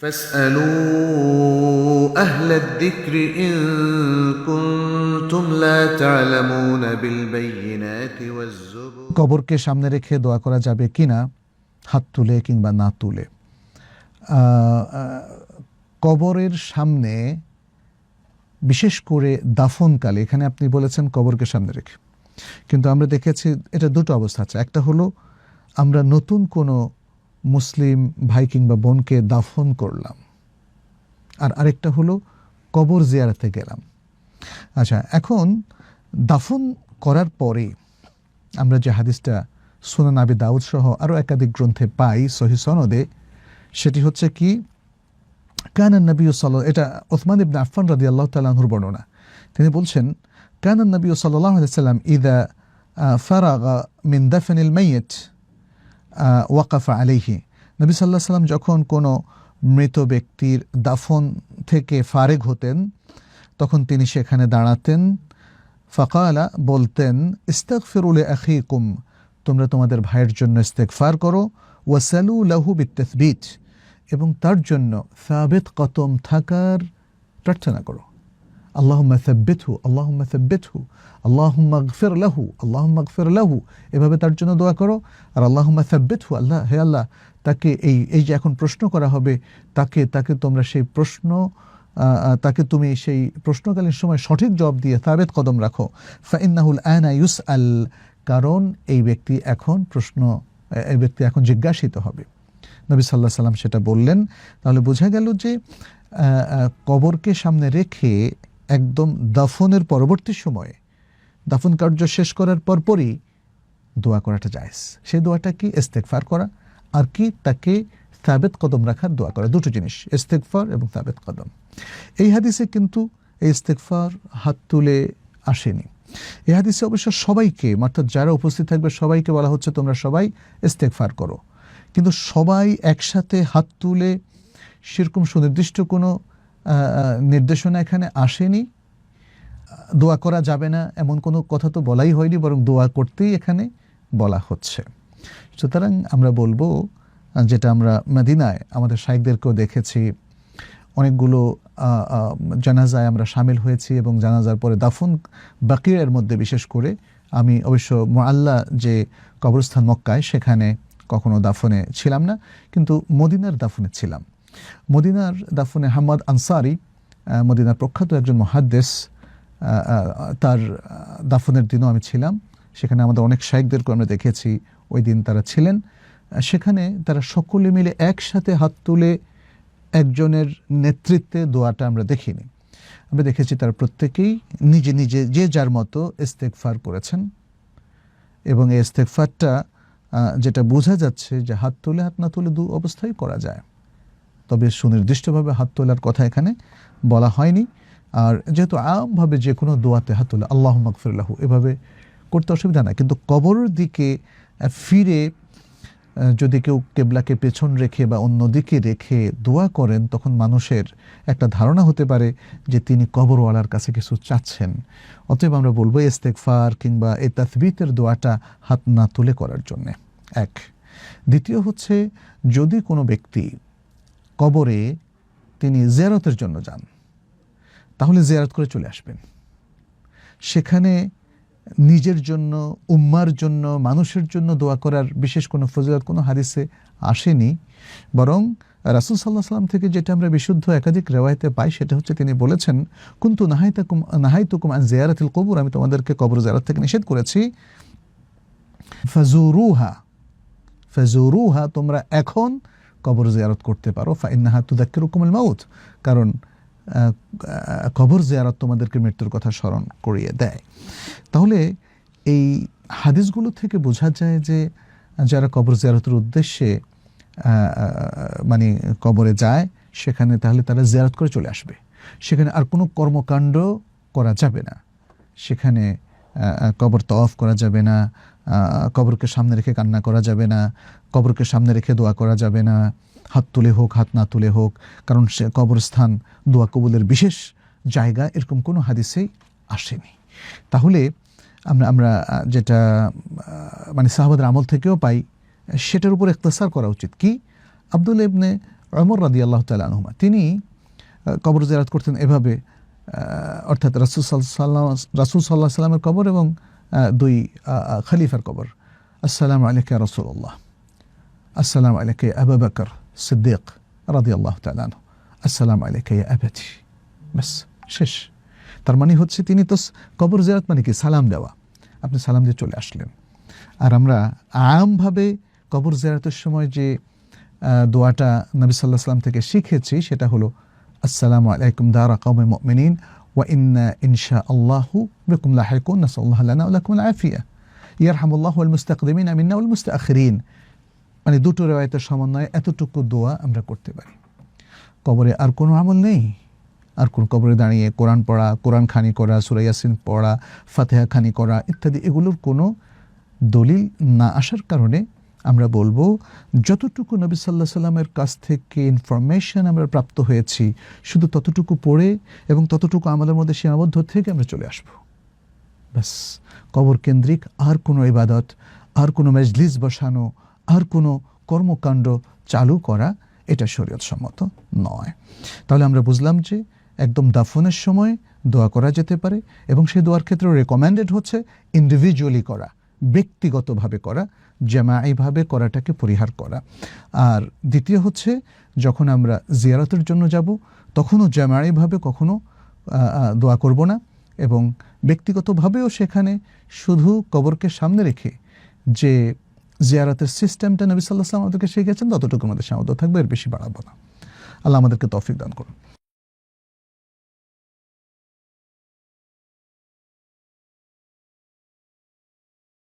فاسألوا أهل الذكر إن كنتم لا تعلمون بالبينات والزبر কবরকে সামনে রেখে দোয়া করা যাবে কিনা, হাত তুলে কিংবা না তুলে। কবরের সামনে, বিশেষ করে দাফনকালে, এখানে আপনি বলেছেন কবরকে সামনে রেখে, কিন্তু আমরা দেখেছি এটা দুটো অবস্থা আছে। একটা হলো আমরা নতুন কোনো মুসলিম ভাই কিংবা বোনকে দাফন করলাম, আর আরেকটা হলো কবর জিয়ারতে গেলাম। আচ্ছা, এখন দাফন করার পরে আমরা যে হাদিসটা সুনান আবি দাউদ সহ আরও একাধিক গ্রন্থে পাই সহিহ সনদে, সেটি হচ্ছে কি, কানান নবী সাল্লাল্লাহু, এটা উসমান ইবনে আফফান রাদিয়াল্লাহু তাআলা আনহুর বর্ণনা। তিনি বলছেন, কানান নবী সাল্লাল্লাহু আলাইহি ওয়াসাল্লাম ইযা ফারাগা মিন দাফনিল মাইয়িত ওয়াকাফা আলাইহি। নবী সাল্লাল্লাহু আলাইহি ওয়াসাল্লাম যখন কোনো মৃত ব্যক্তির দাফন থেকে ফারেগ হতেন, তখন তিনি সেখানে দাঁড়াতেন। ফাকালা, বলতেন, ইস্তাগফিরু লিআখিকুম, তোমরা তোমাদের ভাইয়ের জন্য ইস্তেগফার করো, ওয়াসালু লাহু বিত্তাসবিত, এবং তার জন্য সাবিত কদম থাকার প্রার্থনা করো। আল্লাহুম্মা সাব্বিতহু, আল্লাহুম্মা সাব্বিতহু, আল্লাহুম্মা গফির লাহু, আল্লাহুম্মা গফির লাহু, এভাবে তার জন্য দোয়া করো। আর আল্লাহুম্মা সাব্বিতহু, আল্লাহ, হে আল্লাহ, তাকে এই যে এখন প্রশ্ন করা হবে, তাকে তোমরা সেই প্রশ্ন, তাকে তুমি সেই প্রশ্নকালীন সময় সঠিক জবাব দিয়ে সাবিত কদম রাখো। ফাইন্নাহুল আনা ইউসআল, কারণ এই ব্যক্তি এখন জিজ্ঞাসিত হবে। নবী সাল্লাল্লাহু আলাইহি ওয়াসাল্লাম সেটা বললেন। তাহলে বোঝা গেল যে কবরকে সামনে রেখে একদম দাফনের পরবর্তী সময়ে, দাফন কার্য শেষ করার পরপরই দোয়া করাটা জায়েজ। সেই দোয়াটা কি? ইস্তেগফার করা, আর কি, তাকে সাবিত কদম রাখার দোয়া করা। দুটো জিনিস, ইস্তেগফার এবং সাবিত কদম। এই হাদিসে কিন্তু এই ইস্তেগফার হাত তুলে আসেনি। এই হাদিসে অবশ্য সবাইকে, অর্থাৎ যারা উপস্থিত থাকবে সবাইকে বলা হচ্ছে তোমরা সবাই ইস্তেগফার করো, কিন্তু সবাই একসাথে হাত তুলে সেরকম সুনির্দিষ্ট কোনো নির্দেশনা এখানে আসেনি। দোয়া করা যাবে না এমন কোনো কথা তো বলাই হয়নি, বরং দোয়া করতেই এখানে বলা হচ্ছে। সুতরাং আমরা বলবো, যেটা আমরা মদিনায় আমাদের শাইখদেরকেও দেখেছি, অনেকগুলো জানাজায় আমরা শামিল হয়েছি, এবং জানাজার পরে দাফন বাকিরের মধ্যে বিশেষ করে, আমি অবশ্য মুআল্লা যে কবরস্থান মক্কায়, সেখানে কখনো দাফনে ছিলাম না, কিন্তু মদিনার দাফনে ছিলাম। মদিনার দাফনে হাম্মাদ আনসারি, মদিনার প্রখ্যাত একজন মুহাদ্দিস, তার দাফনের দিনও আমি ছিলাম। সেখানে আমাদের অনেক শাইখদেরকে আমরা দেখেছি, ওই দিন তারা ছিলেন সেখানে। তারা সকলে মিলে একসাথে হাত তুলে একজনের নেতৃত্বে দোয়াটা আমরা দেখিনি। আমরা দেখেছি তারা প্রত্যেকেই নিজে নিজে যে যার মতো ইস্তেগফার করেছেন, এবং এই ইস্তেগফারটা যেটা বোঝা যাচ্ছে যে হাত তুলে হাত না তুলে দু অবস্থায় করা যায়, তবে সুনির্দিষ্টভাবে হাত তোলার কথা এখানে বলা হয়নি। আর যেহেতু আমভাবে যে কোনো দোয়াতে হাত তোলা, আল্লাহুম্মা গফির লাহু, এভাবে করতে অসুবিধা নাই, কিন্তু কবরের দিকে ফিরে যদি কেউ কেবলাকে পেছন রেখে বা অন্য দিকে রেখে দোয়া করেন, তখন মানুষের একটা ধারণা হতে পারে যে তিনি কবরওয়ালার কাছে কিছু চাচ্ছেন। অতএব আমরা বলবো ইস্তেগফার কিংবা এই তাসবিতের দোয়াটা হাত না তুলে করার জন্যে। এক। দ্বিতীয় হচ্ছে, যদি কোনো ব্যক্তি কবরে তিনি জিয়ারতের জন্য যান, তাহলে জিয়ারত করে চলে আসবেন। সেখানে নিজের জন্য, উম্মার জন্য, মানুষের জন্য দোয়া করার বিশেষ কোনো ফজিলত কোনো হাদিসে আসেনি, বরং রাসূল সাল্লাল্লাহু আলাইহি ওয়াসাল্লাম থেকে যেটা আমরা বিশুদ্ধ একাধিক রিওয়ায়াতে পাই, সেটা হচ্ছে তিনি বলেছেন, কুনতু নাহাইতুকুম আন জিয়ারাতিল কুবুর, আমি তোমাদেরকে কবর জিয়ারত থেকে নিষেধ করেছি। ফাজুরুহা, তোমরা এখন কবর জিয়ারত করতে পারো। ফাইন্নাহা তুযাক্কিরুকুমুল মাউত, কারণ কবর জিয়ারত তোমাদেরকে মৃত্যুর কথা স্মরণ করিয়ে দেয়। তাহলে এই হাদিসগুলো থেকে বোঝা যায় যে যারা কবর জিয়ারতের উদ্দেশ্যে মানে কবরে যায়, সেখানে তাহলে তারা জিয়ারত করে চলে আসবে। সেখানে আর কোনো কর্মকাণ্ড করা যাবে না, সেখানে কবর তওয়াফ করা যাবে না, কবরকে সামনে রেখে কান্না করা যাবে না, কবরকে সামনে রেখে দোয়া করা যাবে না, হাত তুলে হোক হাত না তুলে হোক, কারণ সে কবরস্থান দোয়া কবুলের বিশেষ জায়গা, এরকম কোনো হাদিসেই আসেনি। তাহলে আমরা যেটা মানে সাহাবাদের আমল থেকেও পাই, সেটার উপর ইখতিসার করা উচিত। কি? আব্দুল্লাহ ইবনে ওমর রাদিয়াল্লাহু তাআলা আনহুমা তিনি কবর জিয়ারত করতেন এভাবে, অর্থাৎ রাসূল সাল্লাল্লাহু আলাইহি সাল্লামের কবর এবং দুই খলিফার কবর। আসসালামু আলাইকা ইয়া রাসূলুল্লাহ, আসসালামু আলাইকা ইয়া আবু বকর সিদ্দিক রাদিয়াল্লাহু তাআলা আনহু, আসসালামু আলাইকা ইয়া আবাতি। বাস, শেষ। তার মানে হচ্ছে তিনি তো কবর জিয়ারত মানে কি সালাম দেওয়া, আপনি সালাম দিয়ে চলে আসলেন। আর আমরা আমভাবে কবর জিয়ারতের সময় যে দোয়াটা নবী সাল্লাল্লাহু আলাইহি ওয়াসাল্লাম থেকে শিখেছি সেটা হলো আসসালামু আলাইকুম দারা কওমে মুমিনিন ওয়া ইন্না ইনশাআল্লাহু বিকুম লাহিকুন নাসাল্লাহু লানা ওয়া লাকুম আল আফিয়া ইয়ারহামুল্লাহু আল মুস্তাকদিমিন মিন্না ওয়াল মুস্তাখিরিন। মানে দুটো riwayতের সমন্বয়ে এতটুকু দোয়া আমরা করতে পারি। কবরে আর কোনো আমল নেই, আর কোন কবরে দাঁড়িয়ে কোরআন পড়া, কোরআন খানি করা, সূরা ইয়াসিন পড়া, ফাতিহা খানি করা ইত্যাদি এগুলোর কোনো দলিল না আসার কারণে আমরা বলবো যতটুকু নবী সাল্লাল্লাহু আলাইহি সাল্লামের কাছ থেকে ইনফরমেশন আমরা প্রাপ্ত হয়েছি শুধু ততটুকু পড়ে এবং ততটুকু আমাদের মধ্যে সীমাবদ্ধ থেকে আমরা চলে আসব। ব্যাস, কবর কেন্দ্রিক আর কোনো ইবাদত, আর কোনো মজলিস বসানো, আর কোনো কর্মকাণ্ড চালু করা এটা শরীয়ত সম্মত নয়। তাহলে আমরা বুঝলাম যে একদম দাফনের সময় দোয়া করা যেতে পারে এবং সেই দোয়ার ক্ষেত্রে রেকমেন্ডেড হচ্ছে ইন্ডিভিজুয়ালি করা, ব্যক্তিগতভাবে করা, জামাঈভাবে করাটাকে পরিহার করা। আর দ্বিতীয় হচ্ছে যখন আমরা জিয়ারতের জন্য যাব তখনও জামাঈভাবে কখনো দোয়া করব না, এবং ব্যক্তিগতভাবেও সেখানে শুধু কবরকে সামনে রেখে যে জিয়ারতের সিস্টেমটা নবী সাল্লাল্লাহু আলাইহি ওয়াসাল্লাম আমাদেরকে শিখিয়েছেন ততটুকু আমাদের সীমাবদ্ধ থাকবে, এর বেশি বাড়াবো না। আল্লাহ আমাদেরকে তৌফিক দান করুন।